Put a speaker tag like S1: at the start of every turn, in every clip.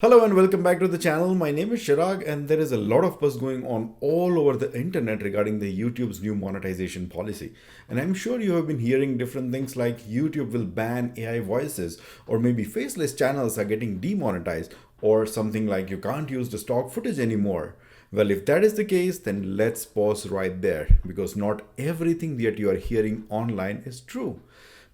S1: Hello and welcome back to the channel. My name is Chirag and there is a lot of buzz going on all over the internet regarding the YouTube's new monetization policy. And I'm sure you have been hearing different things like YouTube will ban AI voices, or maybe faceless channels are getting demonetized, or something like you can't use the stock footage anymore. Well, if that is the case, then let's pause right there, because not everything that you are hearing online is true.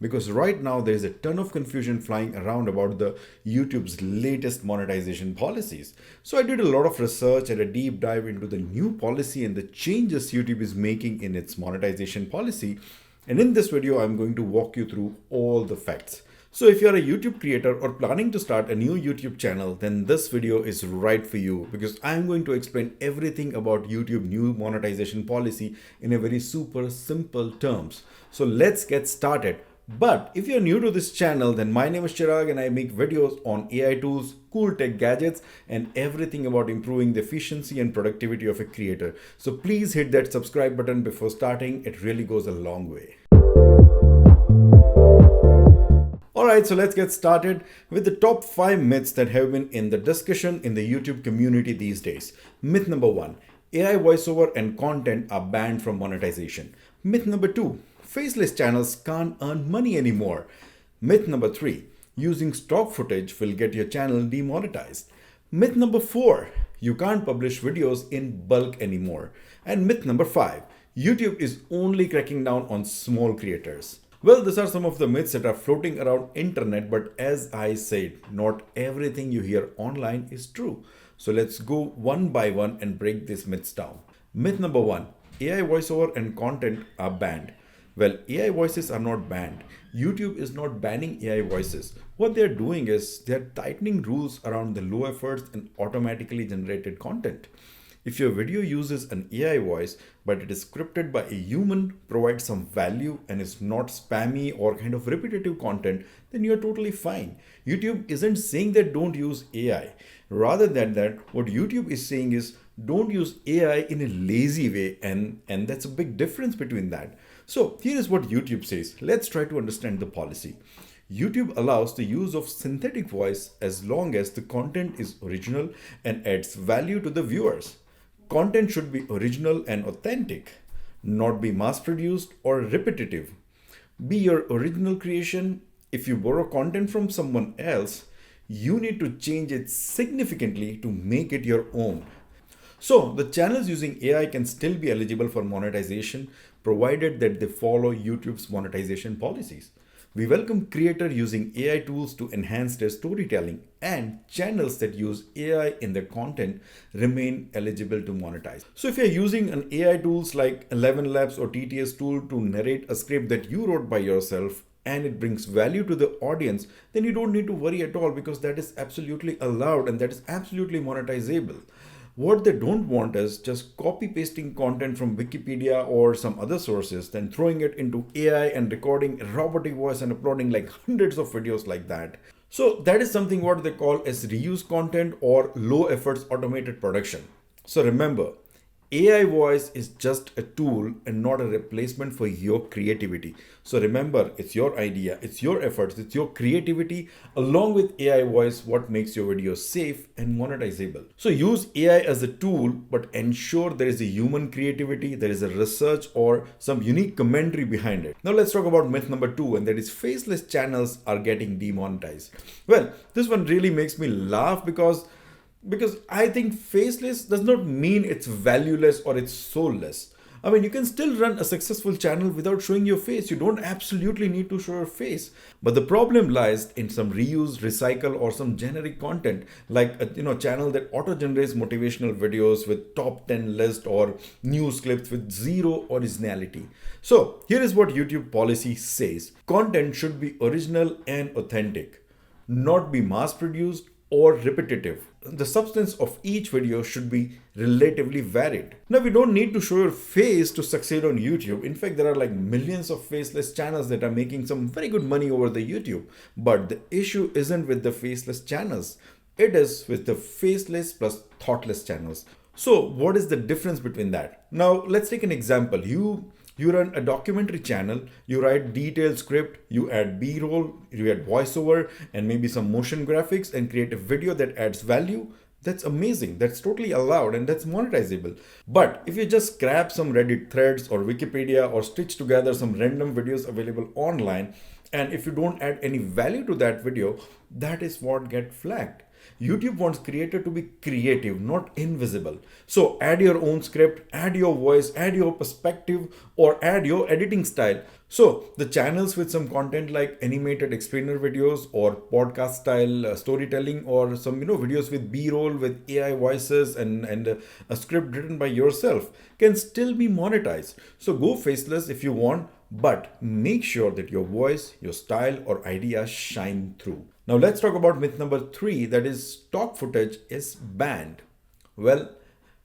S1: Because right now there is a ton of confusion flying around about the YouTube's latest monetization policies. So I did a lot of research and a deep dive into the new policy and the changes YouTube is making in its monetization policy. And in this video, I'm going to walk you through all the facts. So if you're a YouTube creator or planning to start a new YouTube channel, then this video is right for you, because I'm going to explain everything about YouTube new monetization policy in a very super simple terms. So let's get started. But if you're new to this channel, then my name is Chirag and I make videos on AI tools, cool tech gadgets, and everything about improving the efficiency and productivity of a creator. So please hit that subscribe button before starting. It really goes a long way. Alright, so let's get started with the top 5 myths that have been in the discussion in the YouTube community these days. Myth number 1, AI voiceover and content are banned from monetization. Myth number 2, faceless channels can't earn money anymore. Myth number 3, using stock footage will get your channel demonetized. Myth number 4, you can't publish videos in bulk anymore. And myth number 5, YouTube is only cracking down on small creators. Well, these are some of the myths that are floating around internet, but as I said, not everything you hear online is true. So let's go one by one and break these myths down. Myth number 1, AI voiceover and content are banned. Well, AI voices are not banned. YouTube is not banning AI voices. What they're doing is they're tightening rules around the low efforts and automatically generated content. If your video uses an AI voice, but it is scripted by a human, provides some value, and is not spammy or kind of repetitive content, then you're totally fine. YouTube isn't saying that don't use AI. Rather than that, what YouTube is saying is don't use AI in a lazy way, and that's a big difference between that. So here is what YouTube says. Let's try to understand the policy. YouTube allows the use of synthetic voice as long as the content is original and adds value to the viewers. Content should be original and authentic, not be mass-produced or repetitive. Be your original creation. If you borrow content from someone else, you need to change it significantly to make it your own. So the channels using AI can still be eligible for monetization, provided that they follow YouTube's monetization policies. We welcome creators using AI tools to enhance their storytelling, and channels that use AI in their content remain eligible to monetize. So if you're using an AI tools like 11 Labs or TTS tool to narrate a script that you wrote by yourself, and it brings value to the audience, then you don't need to worry at all, because that is absolutely allowed and that is absolutely monetizable. What they don't want is just copy pasting content from Wikipedia or some other sources, then throwing it into AI and recording a robotic voice and uploading like hundreds of videos like that. So that is something what they call as reuse content or low efforts automated production. So remember, AI voice is just a tool and not a replacement for your creativity. So remember, it's your idea, it's your efforts, it's your creativity along with AI voice what makes your video safe and monetizable. So use AI as a tool, but ensure there is a human creativity, there is a research or some unique commentary behind it. Now let's talk about myth number 2, and that is faceless channels are getting demonetized. Well, this one really makes me laugh because I think faceless does not mean it's valueless or it's soulless. I mean, you can still run a successful channel without showing your face. You don't absolutely need to show your face. But the problem lies in some reuse, recycle, or some generic content, like a channel that auto-generates motivational videos with top 10 list or news clips with zero originality. So here is what YouTube policy says. Content should be original and authentic, not be mass-produced or repetitive. The substance of each video should be relatively varied. Now, we don't need to show your face to succeed on YouTube. In fact, there are like millions of faceless channels that are making some very good money over the YouTube. But the issue isn't with the faceless channels. It is with the faceless plus thoughtless channels. So what is the difference between that? Now, let's take an example. You You run a documentary channel, you write detailed script, you add B-roll, you add voiceover and maybe some motion graphics and create a video that adds value. That's amazing. That's totally allowed and that's monetizable. But if you just grab some Reddit threads or Wikipedia or stitch together some random videos available online, and if you don't add any value to that video, that is what gets flagged. YouTube wants creator to be creative, not invisible. So add your own script, add your voice, add your perspective, or add your editing style. So the channels with some content like animated explainer videos or podcast style storytelling, or some videos with B-roll with AI voices and a script written by yourself can still be monetized. So go faceless if you want, but make sure that your voice, your style, or ideas shine through. Now let's talk about myth number 3, that is stock footage is banned. Well,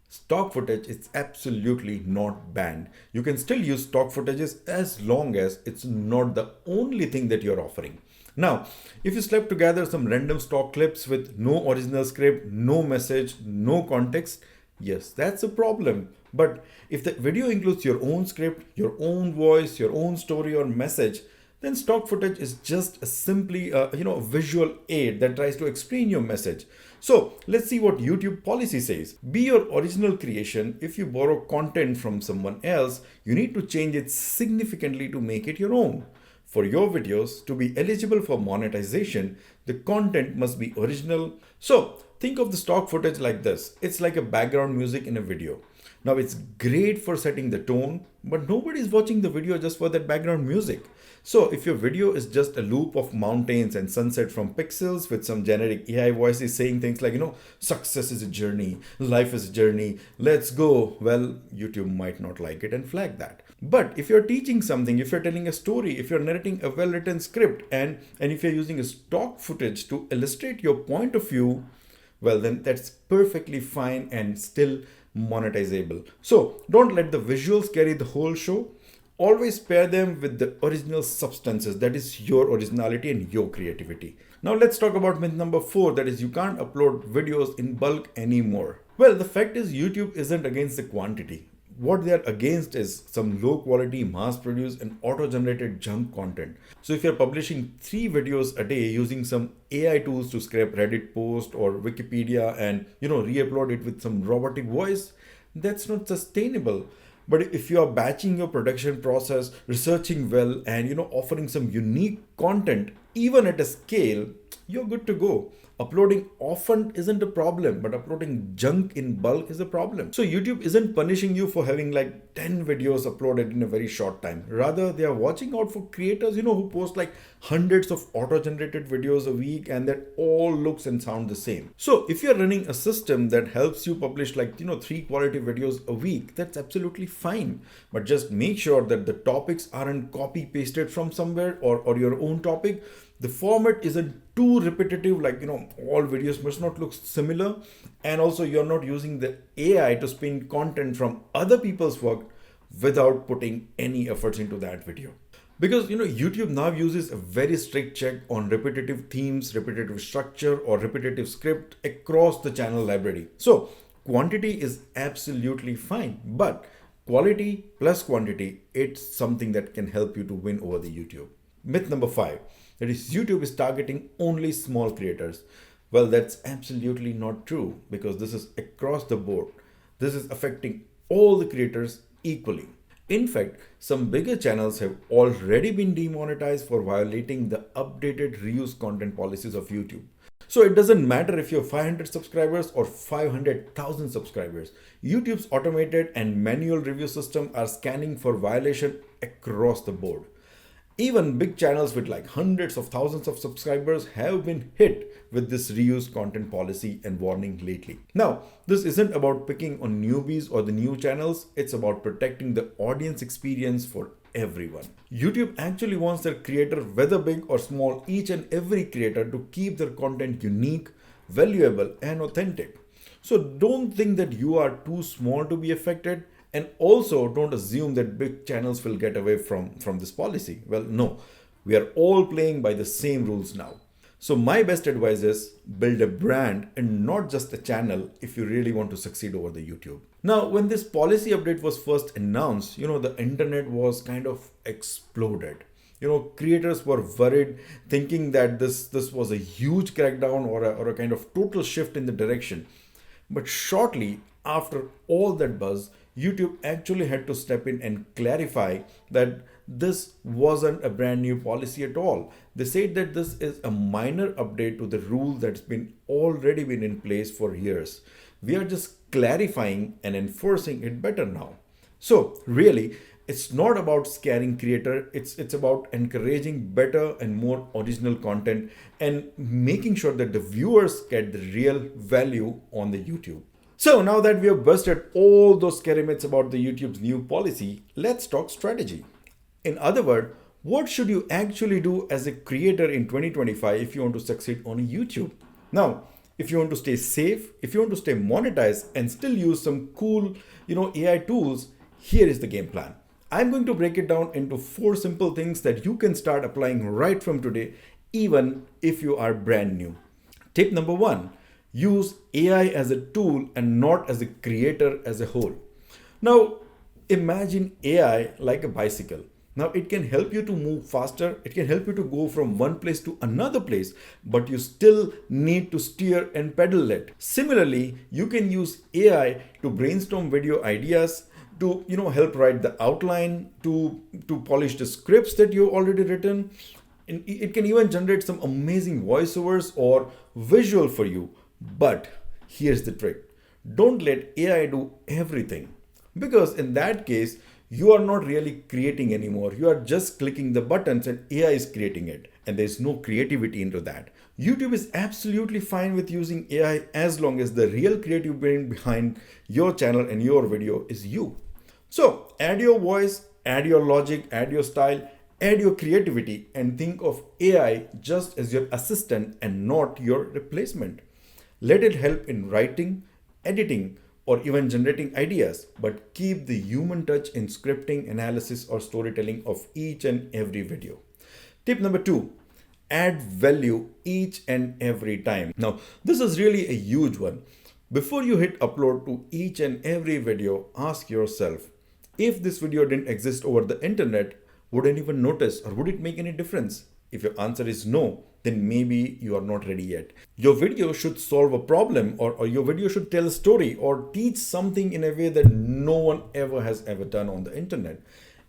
S1: stock footage is absolutely not banned. You can still use stock footages as long as it's not the only thing that you're offering. Now, if you slap together some random stock clips with no original script, no message, no context, yes, that's a problem. But if the video includes your own script, your own voice, your own story or message, then stock footage is just simply a visual aid that tries to explain your message. So let's see what YouTube policy says. Be your original creation. If you borrow content from someone else, you need to change it significantly to make it your own. For your videos to be eligible for monetization, the content must be original. So think of the stock footage like this. It's like a background music in a video. Now it's great for setting the tone, but nobody's watching the video just for that background music. So if your video is just a loop of mountains and sunset from pixels with some generic AI voices saying things like, success is a journey, life is a journey, let's go, well, YouTube might not like it and flag that. But if you're teaching something, if you're telling a story, if you're narrating a well-written script, and if you're using a stock footage to illustrate your point of view, well, then that's perfectly fine and still monetizable. So don't let the visuals carry the whole show. Always pair them with the original substances, that is your originality and your creativity. Now let's talk about myth number 4, that is you can't upload videos in bulk anymore. Well, the fact is YouTube isn't against the quantity. What they are against is some low quality, mass produced and auto generated junk content. So if you're publishing 3 videos a day using some AI tools to scrape Reddit post or Wikipedia and re-upload it with some robotic voice, that's not sustainable. But if you are batching your production process, researching well, and offering some unique content, even at a scale, you're good to go. Uploading often isn't a problem, but uploading junk in bulk is a problem. So YouTube isn't punishing you for having like 10 videos uploaded in a very short time. Rather, they are watching out for creators, who post like hundreds of auto-generated videos a week and that all looks and sound the same. So if you're running a system that helps you publish like, 3 quality videos a week, that's absolutely fine. But just make sure that the topics aren't copy pasted from somewhere or your own topic. The format isn't too repetitive, like all videos must not look similar, and also you're not using the AI to spin content from other people's work without putting any efforts into that video. Because YouTube now uses a very strict check on repetitive themes, repetitive structure, or repetitive script across the channel library. So quantity is absolutely fine, but quality plus quantity, it's something that can help you to win over the YouTube. Myth number 5, that is YouTube is targeting only small creators. Well, that's absolutely not true, because this is across the board. This is affecting all the creators equally. In fact, some bigger channels have already been demonetized for violating the updated reuse content policies of YouTube. So it doesn't matter if you have 500 subscribers or 500,000 subscribers. YouTube's automated and manual review system are scanning for violation across the board. Even big channels with like hundreds of thousands of subscribers have been hit with this reuse content policy and warning lately. Now, this isn't about picking on newbies or the new channels. It's about protecting the audience experience for everyone. YouTube actually wants their creator, whether big or small, each and every creator to keep their content unique, valuable, and authentic. So don't think that you are too small to be affected. And also don't assume that big channels will get away from this policy. Well, no, we are all playing by the same rules now. So my best advice is build a brand and not just a channel if you really want to succeed over the YouTube. Now, when this policy update was first announced, the internet was kind of exploded. Creators were worried, thinking that this was a huge crackdown or a kind of total shift in the direction. But shortly after all that buzz, YouTube actually had to step in and clarify that this wasn't a brand new policy at all. They said that this is a minor update to the rule that's been already been in place for years. We are just clarifying and enforcing it better now. So really, it's not about scaring creator, it's about encouraging better and more original content and making sure that the viewers get the real value on the YouTube. So now that we have busted all those scary myths about the YouTube's new policy, let's talk strategy. In other words, what should you actually do as a creator in 2025 if you want to succeed on YouTube? Now, if you want to stay safe, if you want to stay monetized and still use some cool, AI tools, here is the game plan. I'm going to break it down into 4 simple things that you can start applying right from today, even if you are brand new. Tip number 1, use AI as a tool and not as a creator as a whole. Now, imagine AI like a bicycle. Now, it can help you to move faster. It can help you to go from one place to another place, but you still need to steer and pedal it. Similarly, you can use AI to brainstorm video ideas, to help write the outline, to polish the scripts that you've already written. And it can even generate some amazing voiceovers or visual for you. But here's the trick. Don't let AI do everything, because in that case, you are not really creating anymore. You are just clicking the buttons and AI is creating it. And there's no creativity into that. YouTube is absolutely fine with using AI as long as the real creative brain behind your channel and your video is you. So add your voice, add your logic, add your style, add your creativity, and think of AI just as your assistant and not your replacement. Let it help in writing, editing, or even generating ideas, but keep the human touch in scripting, analysis, or storytelling of each and every video. Tip number 2, add value each and every time. Now, this is really a huge one. Before you hit upload to each and every video, ask yourself, if this video didn't exist over the internet, would anyone notice or would it make any difference? If your answer is no, then maybe you are not ready yet. Your video should solve a problem, or your video should tell a story or teach something in a way that no one ever has ever done on the internet.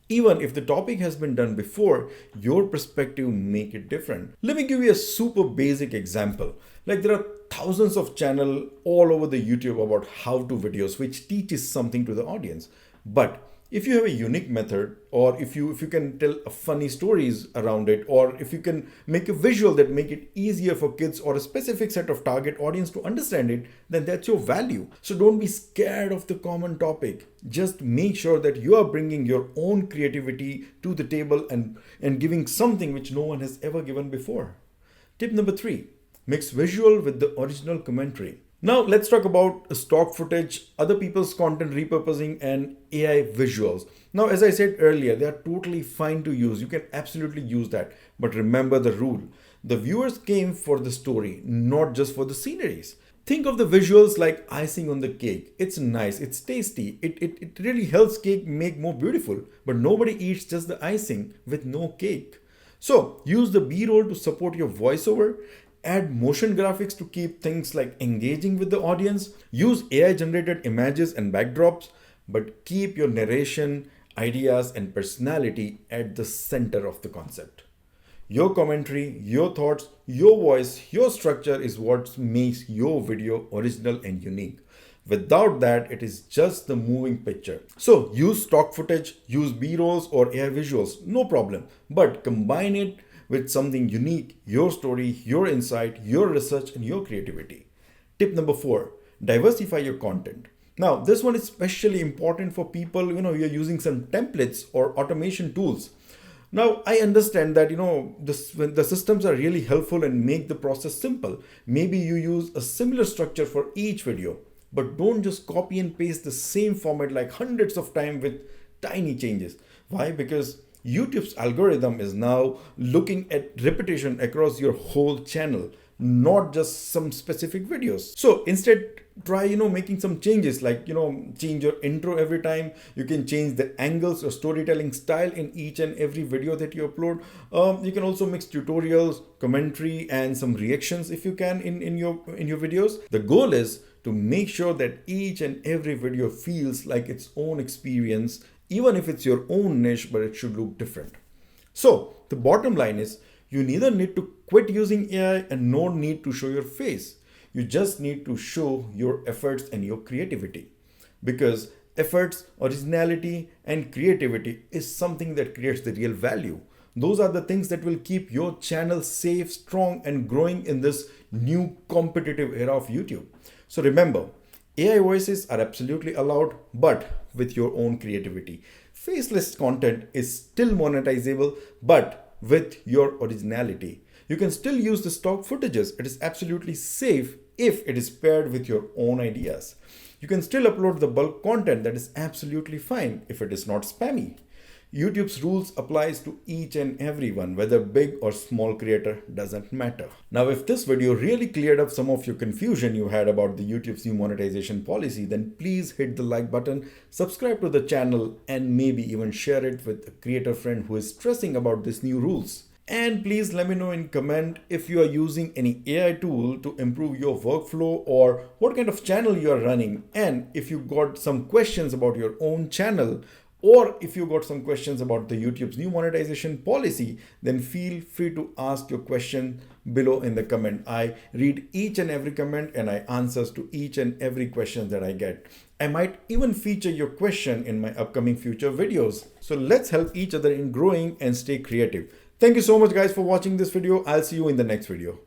S1: Even if the topic has been done before, your perspective make it different. Let me give you a super basic example. Like there are thousands of channels all over the YouTube about how-to videos which teaches something to the audience. But if you have a unique method, or if you can tell funny stories around it, or if you can make a visual that make it easier for kids or a specific set of target audience to understand it, then that's your value. So don't be scared of the common topic. Just make sure that you are bringing your own creativity to the table and giving something which no one has ever given before. Tip number 3, mix visual with the original commentary. Now let's talk about stock footage, other people's content repurposing, and AI visuals. Now, as I said earlier, they are totally fine to use. You can absolutely use that. But remember the rule. The viewers came for the story, not just for the sceneries. Think of the visuals like icing on the cake. It's nice, it's tasty. It really helps cake make more beautiful. But nobody eats just the icing with no cake. So use the B-roll to support your voiceover. Add motion graphics to keep things like engaging with the audience. Use AI generated images and backdrops, but keep your narration, ideas, and personality at the center of the concept. Your commentary, your thoughts, your voice, your structure is what makes your video original and unique. Without that, it is just the moving picture. So use stock footage, use B-rolls or AI visuals, no problem, but combine it with something unique, your story, your insight, your research, and your creativity. Tip number 4, diversify your content. Now, this one is especially important for people, you're using some templates or automation tools. Now, I understand that, the systems are really helpful and make the process simple. Maybe you use a similar structure for each video, but don't just copy and paste the same format like hundreds of times with tiny changes. Why? Because YouTube's algorithm is now looking at repetition across your whole channel, not just some specific videos. So instead, try making some changes, like change your intro every time. You can change the angles or storytelling style in each and every video that you upload. You can also mix tutorials, commentary, and some reactions if you can in your videos. The goal is to make sure that each and every video feels like its own experience, even if it's your own niche, but it should look different. So the bottom line is, you neither need to quit using AI and nor need to show your face. You just need to show your efforts and your creativity. Because efforts, originality, and creativity is something that creates the real value. Those are the things that will keep your channel safe, strong, and growing in this new competitive era of YouTube. So remember, AI voices are absolutely allowed, but with your own creativity. Faceless content is still monetizable, but with your originality. You can still use the stock footages. It is absolutely safe if it is paired with your own ideas. You can still upload the bulk content. That is absolutely fine if it is not spammy. YouTube's rules applies to each and everyone, whether big or small creator, doesn't matter. Now, if this video really cleared up some of your confusion you had about the YouTube's new monetization policy, then please hit the like button, subscribe to the channel, and maybe even share it with a creator friend who is stressing about these new rules. And please let me know in comment if you are using any AI tool to improve your workflow or what kind of channel you are running. And if you got some questions about your own channel, or if you got some questions about the YouTube's new monetization policy, then feel free to ask your question below in the comment. I read each and every comment and I answers to each and every question that I get. I might even feature your question in my upcoming future videos. So let's help each other in growing and stay creative. Thank you so much guys for watching this video. I'll see you in the next video.